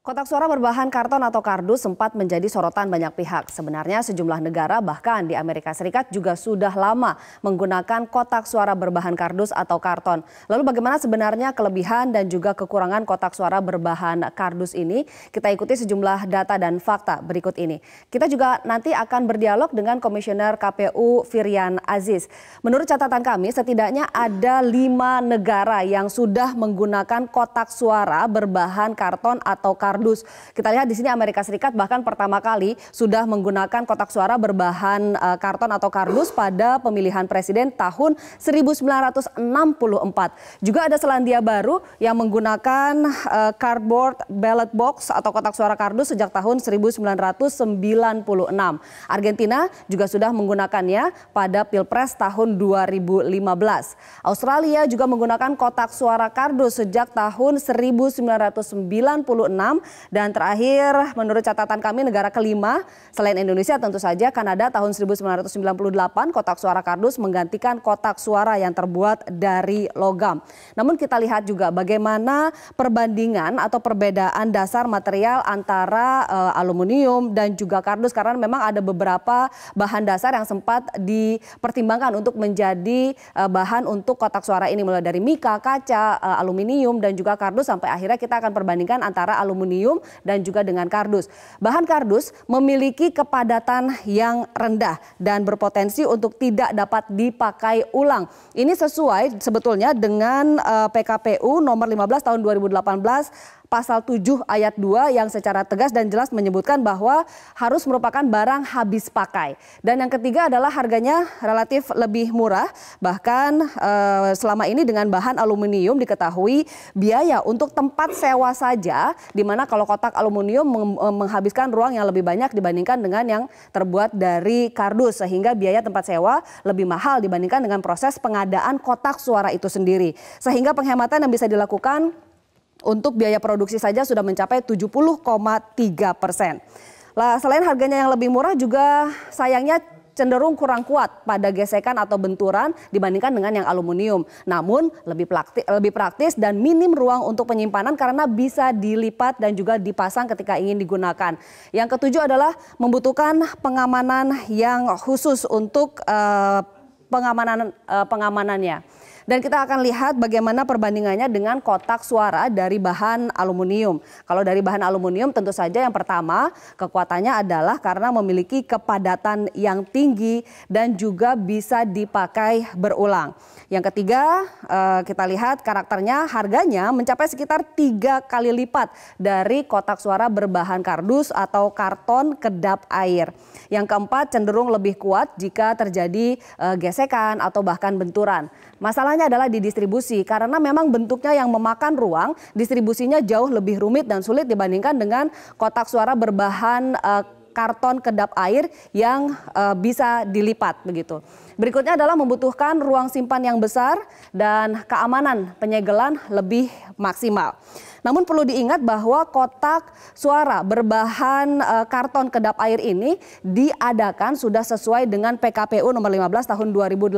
Kotak suara berbahan karton atau kardus sempat menjadi sorotan banyak pihak. Sebenarnya sejumlah negara bahkan di Amerika Serikat juga sudah lama menggunakan kotak suara berbahan kardus atau karton. Lalu bagaimana sebenarnya kelebihan dan juga kekurangan kotak suara berbahan kardus ini? Kita ikuti sejumlah data dan fakta berikut ini. Kita juga nanti akan berdialog dengan Komisioner KPU Firian Aziz. Menurut catatan kami setidaknya ada 5 negara yang sudah menggunakan kotak suara berbahan karton atau kardus. Kita lihat di sini Amerika Serikat bahkan pertama kali sudah menggunakan kotak suara berbahan karton atau kardus pada pemilihan presiden tahun 1964. Juga ada Selandia Baru yang menggunakan cardboard ballot box atau kotak suara kardus sejak tahun 1996. Argentina juga sudah menggunakannya pada Pilpres tahun 2015. Australia juga menggunakan kotak suara kardus sejak tahun 1996. Dan terakhir menurut catatan kami negara kelima selain Indonesia tentu saja Kanada tahun 1998 kotak suara kardus menggantikan kotak suara yang terbuat dari logam. Namun kita lihat juga bagaimana perbandingan atau perbedaan dasar material antara aluminium dan juga kardus karena memang ada beberapa bahan dasar yang sempat dipertimbangkan untuk menjadi bahan untuk kotak suara ini mulai dari mika, kaca, aluminium dan juga kardus sampai akhirnya kita akan perbandingkan antara aluminium dan juga dengan kardus. Bahan kardus memiliki kepadatan yang rendah dan berpotensi untuk tidak dapat dipakai ulang. Ini sesuai sebetulnya dengan PKPU nomor 15 tahun 2018 pasal 7 ayat 2 yang secara tegas dan jelas menyebutkan bahwa harus merupakan barang habis pakai. Dan yang ketiga adalah harganya relatif lebih murah. Bahkan selama ini dengan bahan aluminium diketahui biaya untuk tempat sewa saja, di mana kalau kotak aluminium menghabiskan ruang yang lebih banyak dibandingkan dengan yang terbuat dari kardus. Sehingga biaya tempat sewa lebih mahal dibandingkan dengan proses pengadaan kotak suara itu sendiri. Sehingga penghematan yang bisa dilakukan untuk biaya produksi saja sudah mencapai 70,3%. Lah, selain harganya yang lebih murah juga sayangnya cenderung kurang kuat pada gesekan atau benturan dibandingkan dengan yang aluminium. Namun lebih praktis dan minim ruang untuk penyimpanan karena bisa dilipat dan juga dipasang ketika ingin digunakan. Yang ketujuh adalah membutuhkan pengamanan yang khusus untuk pengamanannya. Dan kita akan lihat bagaimana perbandingannya dengan kotak suara dari bahan aluminium. Kalau dari bahan aluminium tentu saja yang pertama kekuatannya adalah karena memiliki kepadatan yang tinggi dan juga bisa dipakai berulang. Yang ketiga kita lihat karakternya, harganya mencapai sekitar 3 kali lipat dari kotak suara berbahan kardus atau karton kedap air. Yang keempat cenderung lebih kuat jika terjadi gesekan atau bahkan benturan. Masalahnya adalah di distribusi karena memang bentuknya yang memakan ruang, distribusinya jauh lebih rumit dan sulit dibandingkan dengan kotak suara berbahan karton kedap air yang bisa dilipat begitu. Berikutnya adalah membutuhkan ruang simpan yang besar dan keamanan penyegelan lebih maksimal. Namun perlu diingat bahwa kotak suara berbahan karton kedap air ini diadakan sudah sesuai dengan PKPU nomor 15 tahun 2018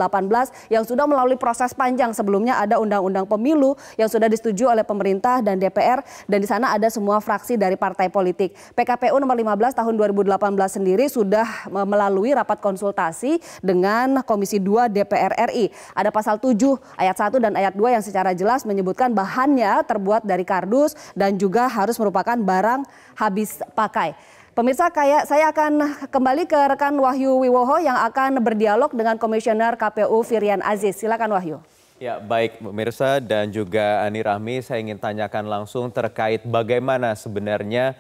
yang sudah melalui proses panjang. Sebelumnya ada Undang-Undang Pemilu yang sudah disetujui oleh pemerintah dan DPR dan di sana ada semua fraksi dari partai politik. PKPU nomor 15 tahun 2018 sendiri sudah melalui rapat konsultasi dengan Komisi 2 DPR RI. Ada pasal 7 ayat 1 dan ayat 2 yang secara jelas menyebutkan bahannya terbuat dari kardus dan juga harus merupakan barang habis pakai. Pemirsa, saya akan kembali ke rekan Wahyu Wiwoho yang akan berdialog dengan Komisioner KPU Firian Aziz. Silakan Wahyu. Ya, baik pemirsa dan juga Ani Rahmi, saya ingin tanyakan langsung terkait bagaimana sebenarnya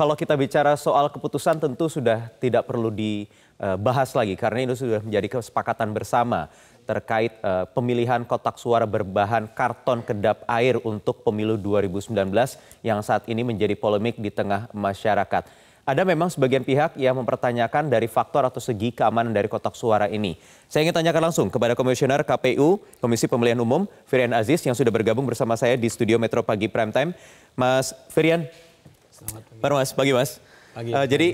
kalau kita bicara soal keputusan tentu sudah tidak perlu dibahas lagi karena ini sudah menjadi kesepakatan bersama terkait pemilihan kotak suara berbahan karton kedap air untuk pemilu 2019 yang saat ini menjadi polemik di tengah masyarakat. Ada memang sebagian pihak yang mempertanyakan dari faktor atau segi keamanan dari kotak suara ini. Saya ingin tanyakan langsung kepada Komisioner KPU, Komisi Pemilihan Umum, Firian Aziz yang sudah bergabung bersama saya di studio Metro Pagi Prime Time. Mas Firian, selamat pagi. Mas. Pagi, Mas. Pagi. Jadi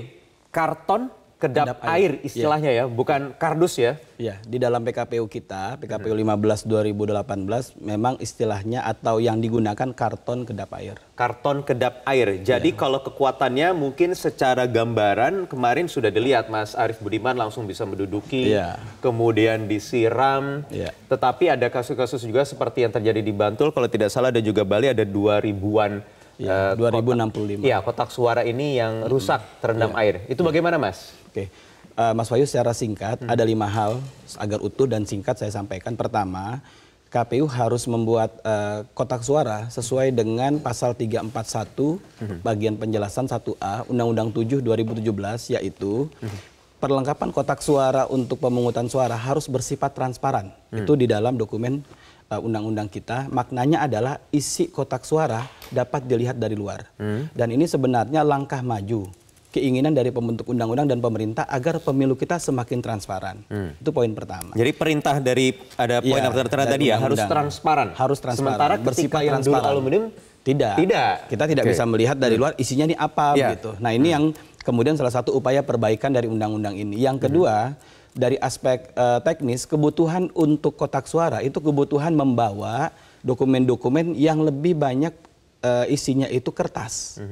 karton kedap air istilahnya ya, bukan kardus ya? Ya, di dalam PKPU kita, PKPU 15 2018 memang istilahnya atau yang digunakan karton kedap air. Karton kedap air. Jadi kalau kekuatannya mungkin secara gambaran kemarin sudah dilihat Mas Arief Budiman langsung bisa menduduki, kemudian disiram. Tetapi ada kasus-kasus juga seperti yang terjadi di Bantul, kalau tidak salah ada juga Bali ada 2000-an 2065. Iya, kotak suara ini yang rusak terendam air. Itu bagaimana, Mas? Oke. Mas Wahyu, secara singkat ada 5 hal agar utuh dan singkat saya sampaikan. Pertama, KPU harus membuat kotak suara sesuai dengan pasal 341 bagian penjelasan 1A Undang-Undang 7 2017, yaitu perlengkapan kotak suara untuk pemungutan suara harus bersifat transparan. Itu di dalam dokumen undang-undang kita. Maknanya adalah isi kotak suara dapat dilihat dari luar. Dan ini sebenarnya langkah maju, keinginan dari pembentuk undang-undang dan pemerintah agar pemilu kita semakin transparan. Itu poin pertama. Jadi perintah dari ada poin tertera tadi ya, harus transparan. Harus transparan. Sementara ketika yang dulu aluminium tidak. Kita tidak bisa melihat dari luar isinya ini apa begitu. Nah, ini yang kemudian salah satu upaya perbaikan dari undang-undang ini. Yang kedua, dari aspek teknis, kebutuhan untuk kotak suara itu kebutuhan membawa dokumen-dokumen yang lebih banyak isinya itu kertas.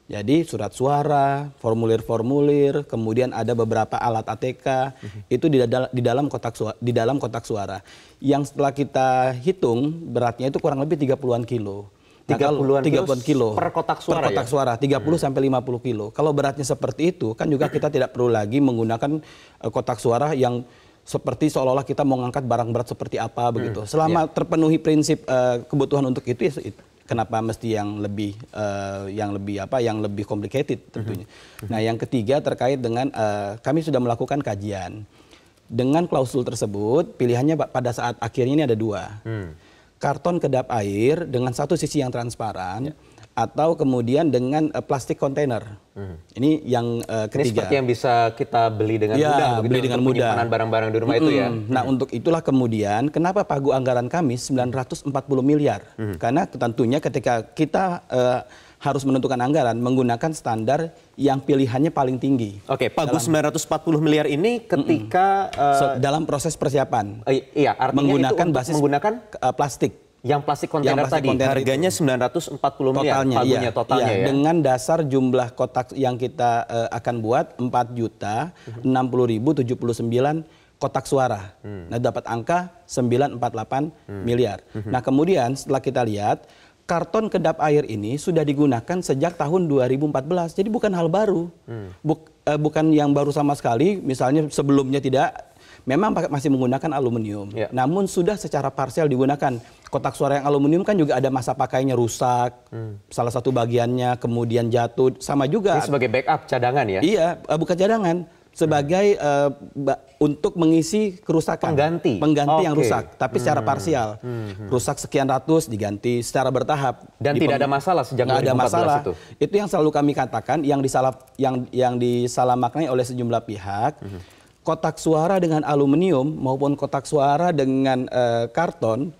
Jadi surat suara, formulir-formulir, kemudian ada beberapa alat ATK, itu di dalam kotak suara. Yang setelah kita hitung beratnya itu kurang lebih 30-an kilo. 30-an kilo per kotak suara, per kotak suara 30 sampai 50 kilo. Kalau beratnya seperti itu, kan juga kita tidak perlu lagi menggunakan kotak suara yang seperti seolah-olah kita mau ngangkat barang berat seperti apa begitu. Selama terpenuhi prinsip kebutuhan untuk itu, kenapa mesti yang lebih complicated tentunya. Nah, yang ketiga terkait dengan kami sudah melakukan kajian. Dengan klausul tersebut, pilihannya pada saat akhirnya ini ada 2. Karton kedap air dengan satu sisi yang transparan, atau kemudian dengan plastik kontainer. Ini yang ketiga. Ini seperti yang bisa kita beli dengan mudah, beli dengan mudah. Penyimpanan barang-barang di rumah itu ya. Nah, untuk itulah kemudian kenapa pagu anggaran kami 940 miliar. Karena tentunya ketika kita harus menentukan anggaran menggunakan standar yang pilihannya paling tinggi. Oke, pagu 940 miliar ini ketika dalam proses persiapan. Iya, artinya menggunakan plastik. Yang plastik kontainer tadi, harganya 940 miliar totalnya ya. Dengan dasar jumlah kotak yang kita akan buat 4.060.079 kotak suara. Nah, dapat angka 948 miliar. Nah, kemudian setelah kita lihat, karton kedap air ini sudah digunakan sejak tahun 2014. Jadi bukan hal baru. Bukan yang baru sama sekali, misalnya sebelumnya tidak. Memang masih menggunakan aluminium. Namun sudah secara parsial digunakan. Kotak suara yang aluminium kan juga ada masa pakainya rusak. Salah satu bagiannya kemudian jatuh. Sama juga. Ini sebagai backup cadangan ya? Iya, bukan cadangan. Sebagai untuk mengisi kerusakan. Pengganti yang rusak, tapi secara parsial. Rusak sekian ratus diganti secara bertahap. Dan tidak ada masalah sejak 2014 ada masalah. itu? Itu yang selalu kami katakan, yang disalah maknai oleh sejumlah pihak. Kotak suara dengan aluminium maupun kotak suara dengan karton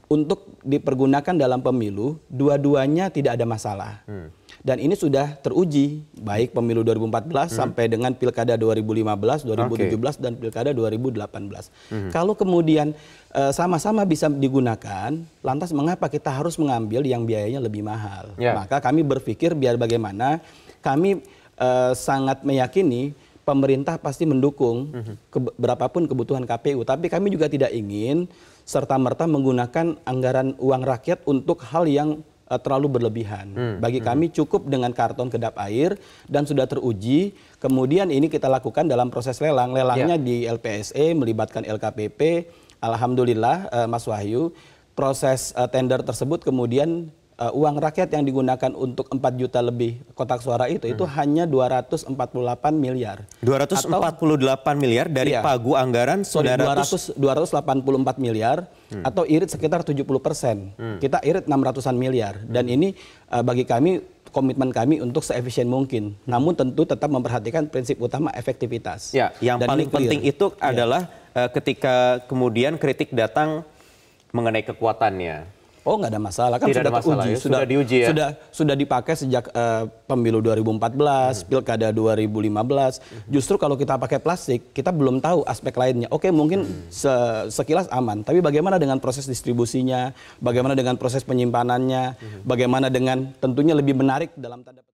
untuk dipergunakan dalam pemilu, dua-duanya tidak ada masalah. Dan ini sudah teruji, baik pemilu 2014 sampai dengan pilkada 2015, 2017, dan pilkada 2018. Kalau kemudian sama-sama bisa digunakan, lantas mengapa kita harus mengambil yang biayanya lebih mahal? Maka kami berpikir biar bagaimana, kami sangat meyakini pemerintah pasti mendukung berapapun kebutuhan KPU. Tapi kami juga tidak ingin serta-merta menggunakan anggaran uang rakyat untuk hal yang terlalu berlebihan. Bagi kami cukup dengan karton kedap air dan sudah teruji. Kemudian ini kita lakukan dalam proses lelang. Lelangnya di LPSE melibatkan LKPP. Alhamdulillah Mas Wahyu, proses tender tersebut kemudian uang rakyat yang digunakan untuk 4 juta lebih kotak suara itu hanya 248 miliar. 248 miliar dari pagu anggaran 284 miliar atau irit sekitar 70%. Kita irit 600-an miliar. Dan ini bagi kami, komitmen kami untuk seefisien mungkin. Namun tentu tetap memperhatikan prinsip utama efektivitas. Ya, yang dan paling penting itu adalah ketika kemudian kritik datang mengenai kekuatannya. Oh, nggak ada masalah, kan Tidak sudah ada masalah, teruji, ya? Sudah diuji ya? Sudah dipakai sejak pemilu 2014, pilkada 2015. Justru kalau kita pakai plastik, kita belum tahu aspek lainnya. Oke, mungkin sekilas aman, tapi bagaimana dengan proses distribusinya, bagaimana dengan proses penyimpanannya, bagaimana dengan tentunya lebih menarik dalam tanda petik.